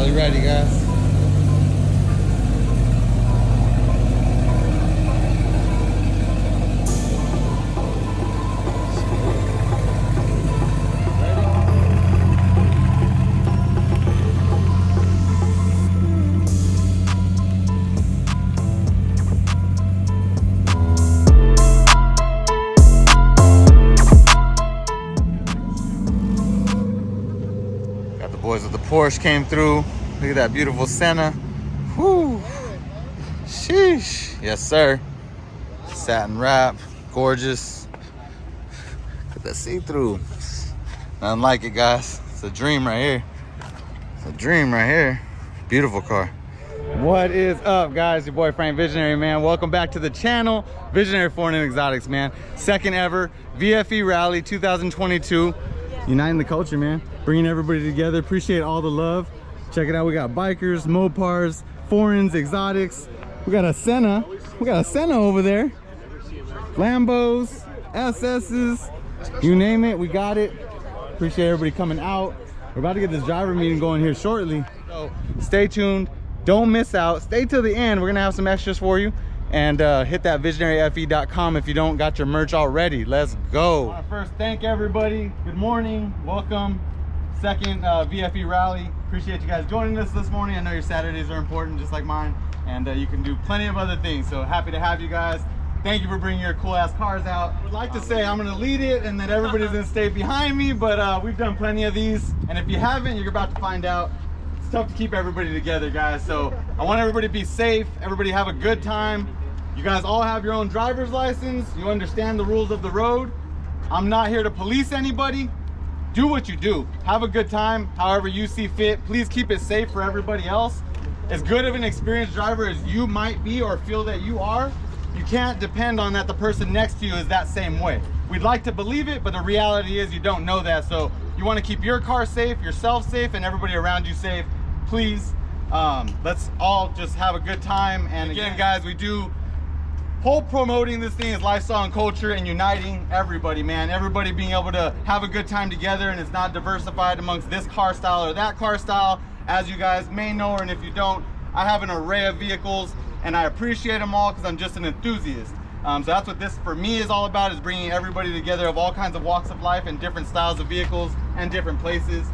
Rally ready, guys. Boys with the Porsche came through. Look at that beautiful Senna. Whoo. Sheesh. Yes, sir. Satin wrap. Gorgeous. Look at that see-through. Nothing like it, guys. It's a dream right here. It's a dream right here. Beautiful car. What is up, guys? Your boy Frank Visionary, man. Welcome back to the channel. Visionary Foreign and Exotics, man. Second ever VFE Rally 2022. Uniting the culture, man. Bringing everybody together. Appreciate all the love. Check it out. We got bikers, Mopars, foreigns, exotics. We got a Senna. We got a Senna over there. Lambos, SS's, you name it, we got it. Appreciate everybody coming out. We're about to get this driver meeting going here shortly. So stay tuned. Don't miss out. Stay till the end. We're gonna have some extras for you. And hit that visionaryfe.com if you don't got your merch already. Let's go. First, thank everybody. Good morning. Welcome. Second VFE Rally. Appreciate you guys joining us this morning. I know your Saturdays are important just like mine. And you can do plenty of other things. So happy to have you guys. Thank you for bringing your cool ass cars out. I would like to say I'm going to lead it and that everybody's going to stay behind me. But we've done plenty of these. And if you haven't, you're about to find out. It's tough to keep everybody together, guys. So I want everybody to be safe. Everybody have a good time. You guys all have your own driver's license. You understand the rules of the road. I'm not here to police anybody. Do what you do. Have a good time, however you see fit. Please keep it safe for everybody else. As good of an experienced driver as you might be or feel that you are, you can't depend on that the person next to you is that same way. We'd like to believe it, but the reality is you don't know that. So you want to keep your car safe, yourself safe, and everybody around you safe. Please, let's all just have a good time. And again, guys, we do whole promoting this thing is lifestyle and culture and uniting everybody, man. Everybody being able to have a good time together, and it's not diversified amongst this car style or that car style. As you guys may know, and if you don't, I have an array of vehicles and I appreciate them all because I'm just an enthusiast. So that's what this for me is all about, is bringing everybody together of all kinds of walks of life and different styles of vehicles and different places.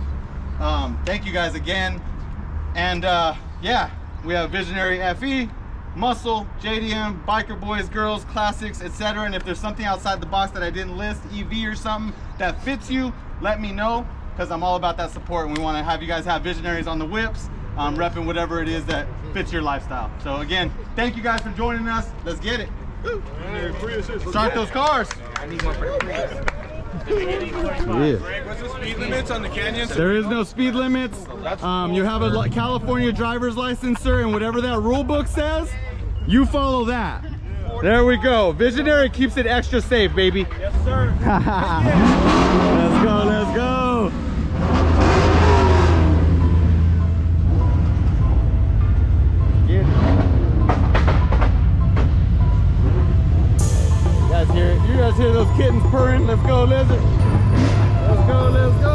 Thank you guys again. And yeah, we have Visionary FE, Muscle, JDM, Biker Boys, Girls, Classics, etc. And if there's something outside the box that I didn't list, EV or something that fits you, let me know, because I'm all about that support and we want to have you guys have visionaries on the whips, repping whatever it is that fits your lifestyle. So again, thank you guys for joining us. Let's get it. Start those cars. I need one for the Prius. Yeah. What's the speed limits on the Canyons? There is no speed limits. You have a California driver's license, sir, and whatever that rule book says, you follow that. There we go. Visionary keeps it extra safe, baby. Yes, sir. Let's go, let's go. Get it. You guys hear it? You guys hear those kittens purring? Let's go, lizard. Let's go, let's go.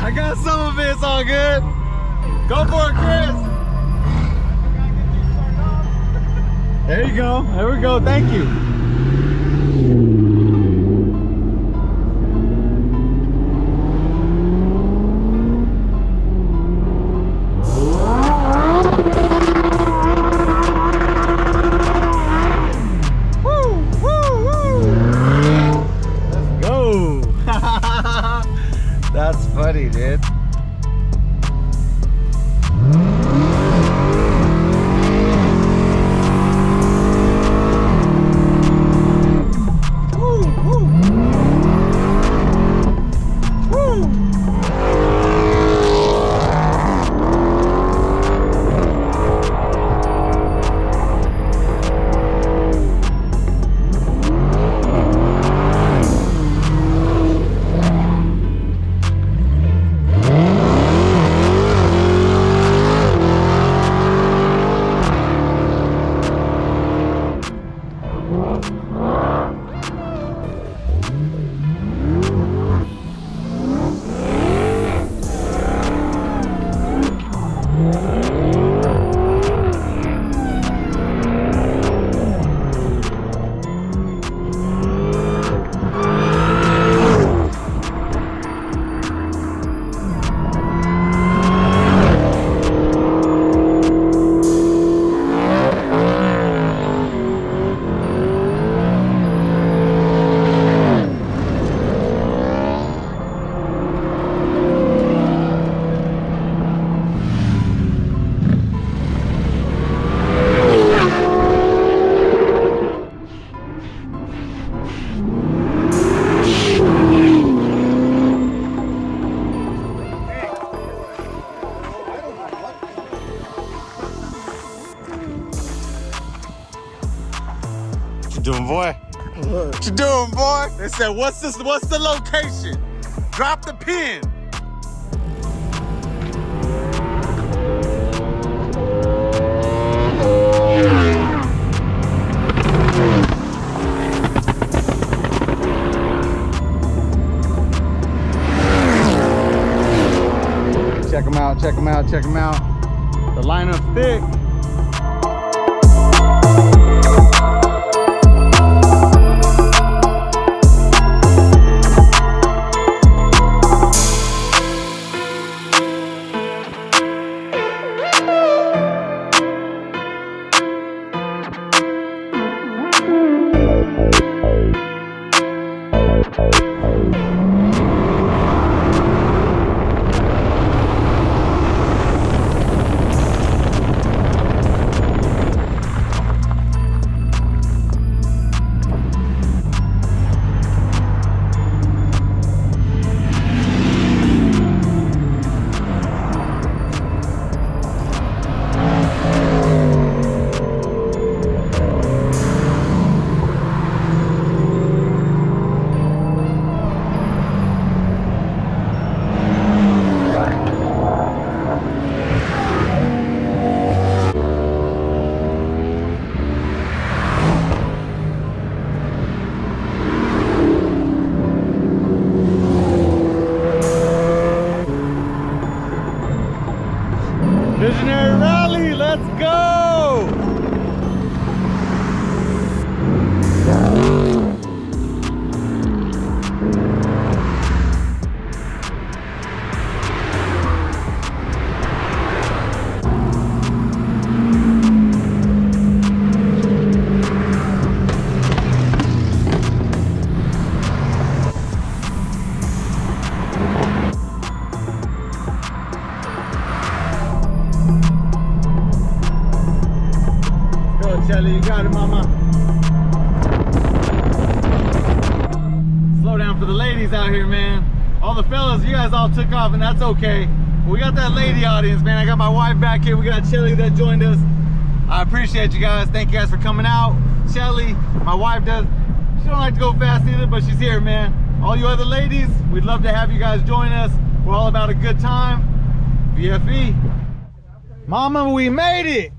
I got some of it, it's all good. Go for it, Chris. There you go. There we go. Thank you. That's funny, dude. Doing, boy? What you doing, boy? They said, what's the location? Drop the pin. Check them out, check them out, check them out. The lineup's thick. Visionary Rally, let's go! Shelly, you got it, mama. Slow down for the ladies out here, man. All the fellas, you guys all took off, and that's okay. But we got that lady audience, man. I got my wife back here. We got Shelly that joined us. I appreciate you guys. Thank you guys for coming out. Shelly, my wife she don't like to go fast either, but she's here, man. All you other ladies, we'd love to have you guys join us. We're all about a good time. VFE. Mama, we made it.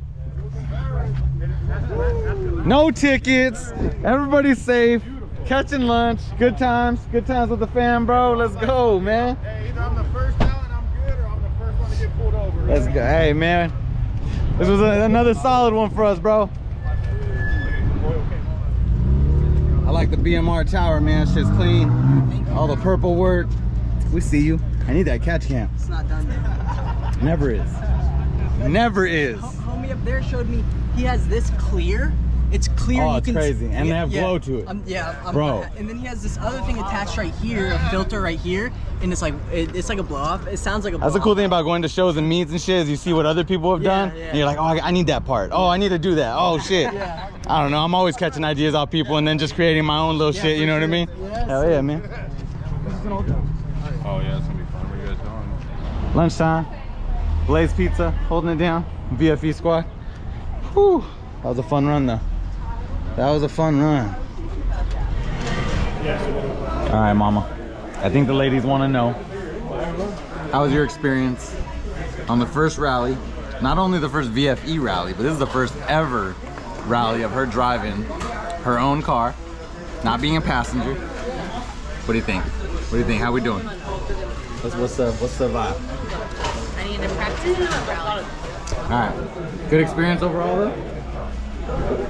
No tickets, everybody's safe, catching lunch, good times with the fam, bro. Let's go, man. Hey, either I'm the first out Let's go. Hey, man. This was another solid one for us, bro. I like the BMR tower, man. Shit's clean. All the purple work. We see you. I need that catch cam. It's not done yet. Never is. Never is. Homie up there showed me he has this clear. It's clear. Oh, it's crazy. And they have glow to it. Bro. And then he has this other thing attached right here, a filter right here, and it's like a blow off. It sounds like a blow off. That's the cool thing about going to shows and meets and shit is you see what other people have done. Yeah. And you're like, oh, I need that part. Oh, I need to do that. Oh, shit. Yeah. I don't know. I'm always catching ideas off people and then just creating my own little shit. You know what I mean? Yes. Hell yeah, man. Oh, yeah, it's going to be fun. Where you guys going? Lunchtime. Blaze Pizza, holding it down. VFE squad. Whew. That was a fun run, though. That was a fun run. All right, mama. I think the ladies want to know, how was your experience on the first rally? Not only the first VFE rally, but this is the first ever rally of her driving her own car, not being a passenger. What do you think? What do you think? How we doing? What's the vibe? I need to practice a rally. All right. Good experience overall, though?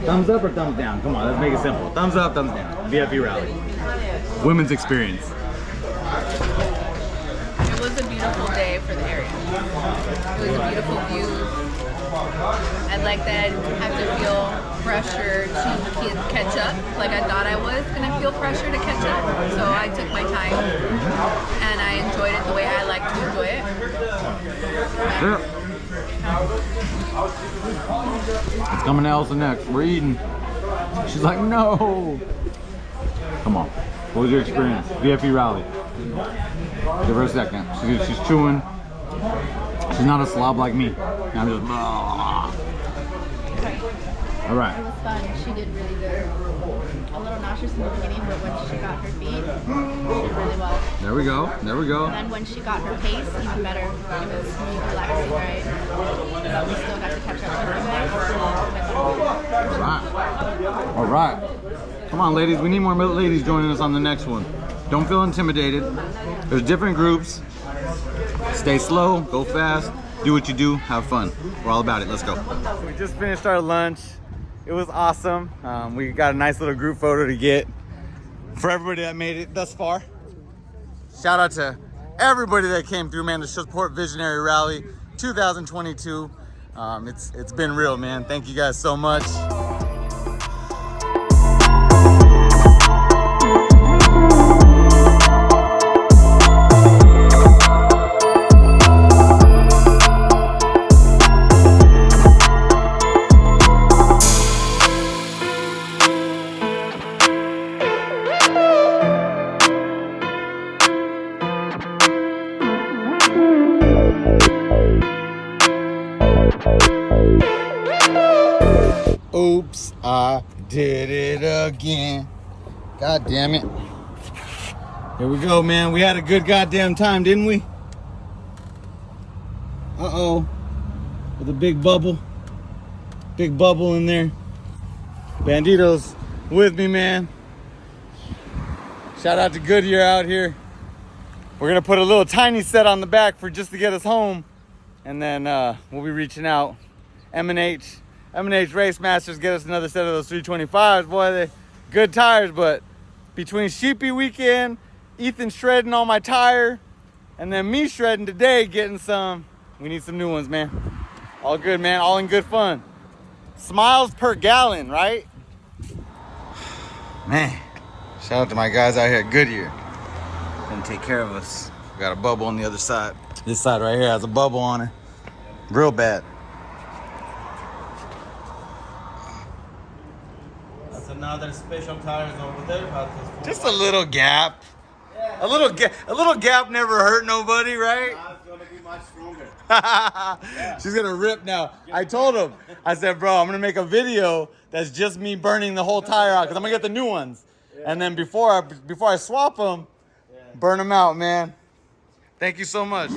Thumbs up or thumbs down? Come on, let's make it simple. Thumbs up, thumbs down. VFE rally. Women's experience. It was a beautiful day for the area. It was a beautiful view. I'd like that I didn't have to feel pressure to catch up. Like I thought I was going to feel pressure to catch up. So I took my time and I enjoyed it the way I like to enjoy it. Yeah. It's coming to Elsa next. We're eating. She's like, no. Come on. What was your experience? VFE rally. Give her a second. She's chewing. She's not a slob like me. I'm just. All right. It was fun. She did really good. A little nauseous in the beginning, but when she got her feet, she did really well. There we go. There we go. And then when she got her pace, even better. It was smooth, relaxing, right? But we still got to catch up with her. All right. All right. Come on, ladies. We need more ladies joining us on the next one. Don't feel intimidated. There's different groups. Stay slow. Go fast. Do what you do. Have fun. We're all about it. Let's go. We just finished our lunch. It was awesome. We got a nice little group photo to get for everybody that made it thus far. Shout out to everybody that came through, man, to support Visionary Rally 2022. It's been real, man. Thank you guys so much. Oops, I did it again. God damn it. Here we go, man. We had a good goddamn time, didn't we? Uh-oh. With a big bubble. Big bubble in there. Bandito's with me, man. Shout out to Goodyear out here. We're gonna put a little tiny set on the back for just to get us home. And then we'll be reaching out. M&H Race Masters get us another set of those 325s. Boy, they good tires, but between Sheepy weekend, Ethan shredding all my tire, and then me shredding today, getting some, we need some new ones, man. All good, man. All in good fun. Smiles per gallon, right? Man, shout out to my guys out here at Goodyear. Gonna take care of us. We got a bubble on the other side. This side right here has a bubble on it. Real bad. That's another special tires over there, but it's Just a little gap. A little gap never hurt nobody, right? now it's gonna be much stronger. She's gonna rip now. I told him. I said, bro, I'm gonna make a video that's just me burning the whole tire out because I'm gonna get the new ones. And then before I swap them, burn them out, man. Thank you so much.